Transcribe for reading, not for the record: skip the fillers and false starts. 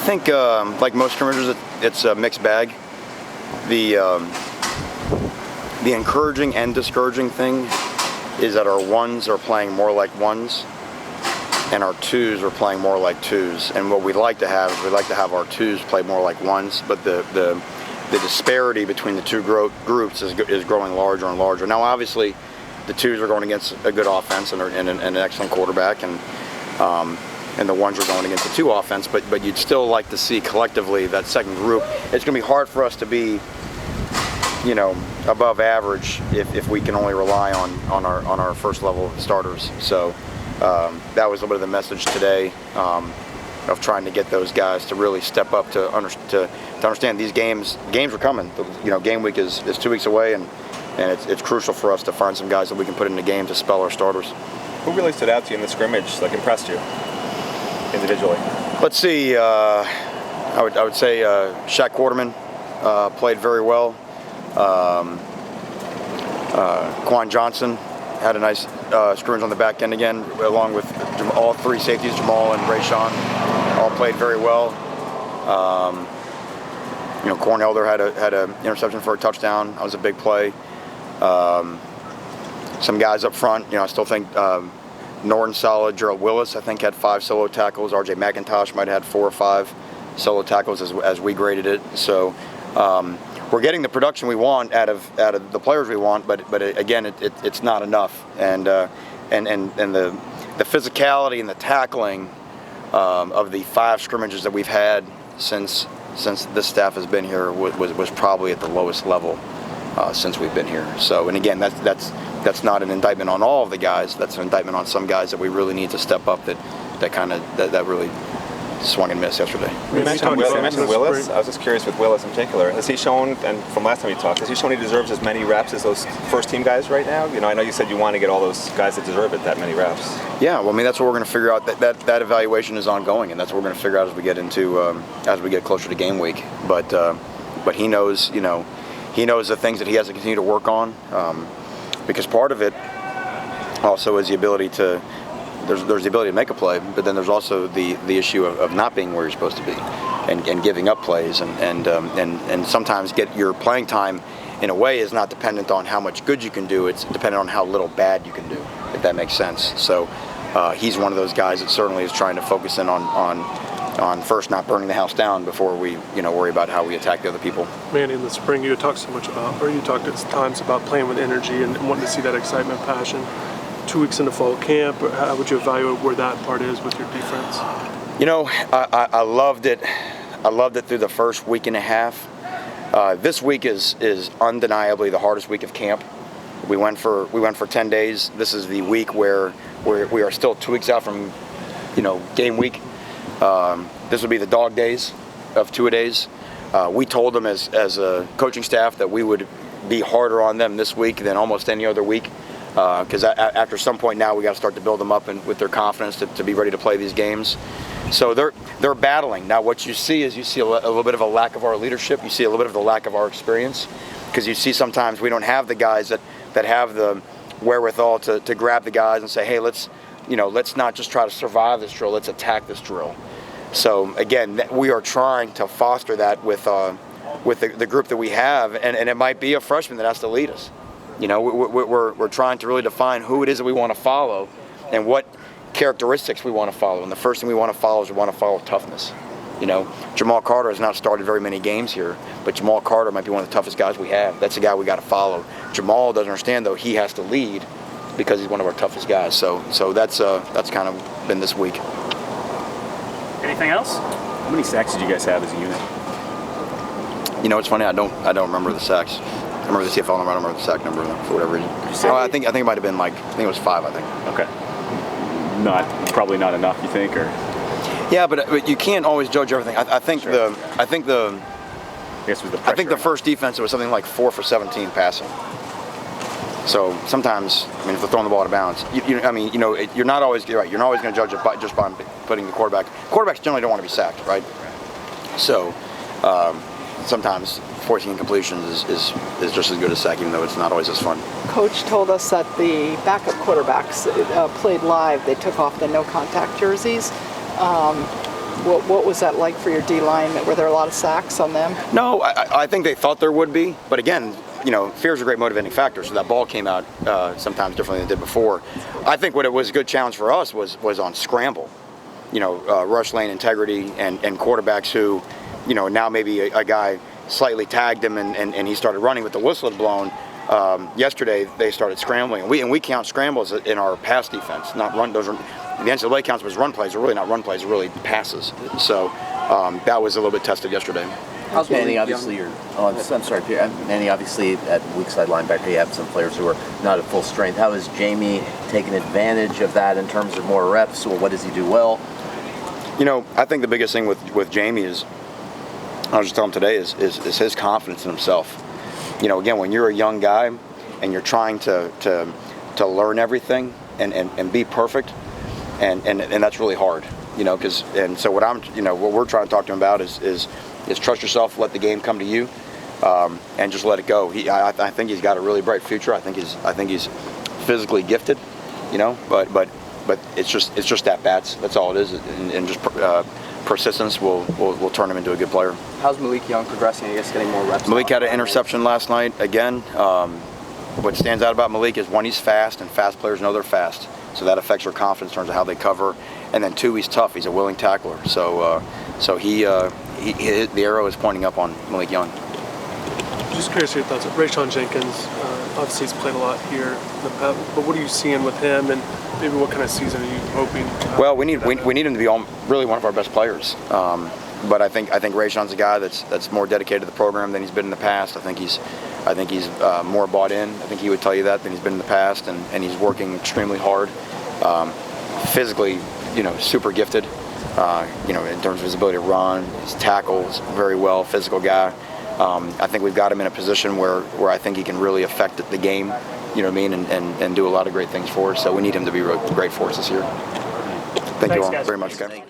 think, like most scrimmagers, it's a mixed bag. The encouraging and discouraging thing is that our ones are playing more like ones, and our twos are playing more like twos. And what we'd like to have is we'd like to have our twos play more like ones, but the disparity between the two groups is growing larger and larger. Now, obviously, the twos are going against a good offense and an excellent quarterback, and the ones are going against the two offense. But you'd still like to see collectively that second group. It's going to be hard for us to be, above average if we can only rely on our first level starters. So that was a little bit of the message today, of trying to get those guys to really step up to understand these games are coming. Game week is 2 weeks away, and it's crucial for us to find some guys that we can put in the game to spell our starters. Who really stood out to you in the scrimmage, impressed you individually? Let's see. I would say Shaq Quarterman played very well. Quan Johnson had a nice scrimmage on the back end again, along with all three safeties, Jamal and Rayshawn, all played very well. Corn Elder had a interception for a touchdown. That was a big play. Some guys up front, I still think Norton solid. Gerald Willis, I think, had 5 solo tackles. R.J. McIntosh might have had 4 or 5 solo tackles as we graded it. So we're getting the production we want out of the players we want, but again, it's not enough. And the physicality and the tackling of the 5 scrimmages that we've had since this staff has been here was probably at the lowest level since we've been here. So, and again, that's not an indictment on all of the guys. That's an indictment on some guys that we really need to step up that really swung and missed yesterday. You mentioned Willis. I was just curious with Willis in particular. Has he shown, and from last time we talked, has he shown he deserves as many reps as those first-team guys right now? I know you said you want to get all those guys that deserve it that many reps. Yeah, well, that's what we're going to figure out. That evaluation is ongoing, and that's what we're going to figure out as we get as we get closer to game week. But he knows, he knows the things that he has to continue to work on, because part of it also is the ability to. There's the ability to make a play, but then there's also the issue of not being where you're supposed to be, and giving up plays, and sometimes get your playing time in a way is not dependent on how much good you can do. It's dependent on how little bad you can do, if that makes sense. So he's one of those guys that certainly is trying to focus in on first not burning the house down before we worry about how we attack the other people. Manny, in the spring you talked so much about, or you talked at times about playing with energy and wanting to see that excitement, passion. 2 weeks into fall camp, how would you evaluate where that part is with your defense? I loved it. I loved it through the first week and a half. This week is undeniably the hardest week of camp. We went for 10 days. This is the week where we are still 2 weeks out from game week. This would be the dog days of 2-a-days. We told them as a coaching staff that we would be harder on them this week than almost any other week. Because after some point now we got to start to build them up and with their confidence to be ready to play these games. So they're battling. Now what you see is a little bit of a lack of our leadership. You see a little bit of the lack of our experience, because you see sometimes we don't have the guys that have the wherewithal to grab the guys and say, hey, let's not just try to survive this drill, let's attack this drill. So again, we are trying to foster that with the group that we have, and it might be a freshman that has to lead us. We're trying to really define who it is that we want to follow and what characteristics we want to follow. And the first thing we want to follow is we want to follow toughness. Jamal Carter has not started very many games here, but Jamal Carter might be one of the toughest guys we have. That's the guy we got to follow. Jamal doesn't understand, though, he has to lead because he's one of our toughest guys. So that's kind of been this week. Anything else? How many sacks did you guys have as a unit? It's funny. I don't remember the sacks. I remember the CFL number. I don't remember the sack number for whatever reason. I think it might have been I think it was 5. I think. Okay. Probably not enough, you think, or? Yeah, but you can't always judge everything. I think the first defense it was something like 4 for 17 passing. So sometimes, if they're throwing the ball out of bounds, you're not always right. You're not always going to judge it just by putting the quarterback. Quarterbacks generally don't want to be sacked, right? So sometimes forcing incompletions is just as good as sacking, even though it's not always as fun. Coach told us that the backup quarterbacks played live. They took off the no-contact jerseys. What was that like for your D-line? Were there a lot of sacks on them? No, I think they thought there would be, but again, fear is a great motivating factor, so that ball came out sometimes differently than it did before. I think what it was a good challenge for us was on scramble, rush lane integrity and quarterbacks who, now maybe a guy slightly tagged him and he started running with the whistle had blown. Yesterday they started scrambling, and we count scrambles in our pass defense, not run. Those are the NCAA counts them as run plays. They're really not run plays; they're really passes. So that was a little bit tested yesterday. How's Manny? Obviously, I'm sorry, Pierre. Manny, obviously, at weak side linebacker, you have some players who are not at full strength. How is Jamie taking advantage of that in terms of more reps, or what does he do well? I think the biggest thing with Jamie is, I was just telling him today, is his confidence in himself. Again, when you're a young guy and you're trying to learn everything and be perfect, and that's really hard, so what we're trying to talk to him about is trust yourself, let the game come to you, and just let it go. I think he's got a really bright future. I think he's physically gifted, but it's just at bats. That's all it is, and just persistence will turn him into a good player. How's Malik Young progressing? I guess getting more reps. Malik had an interception last night again. What stands out about Malik is, one, he's fast, and fast players know they're fast, so that affects their confidence in terms of how they cover. And then two, he's tough. He's a willing tackler. So the arrow is pointing up on Malik Young. Just curious your thoughts. Rayshon Jenkins, obviously he's played a lot here in the past, but what are you seeing with him, and maybe what kind of season are you hoping? Well, we need him to be really one of our best players. But I think Rayshon's a guy that's more dedicated to the program than he's been in the past. I think he's more bought in. I think he would tell you that than he's been in the past, and he's working extremely hard. Physically, super gifted. In terms of his ability to run, his tackles very well, physical guy. I think we've got him in a position where I think he can really affect the game, and do a lot of great things for us. So we need him to be really great for us this year. Thank you all very much, guys.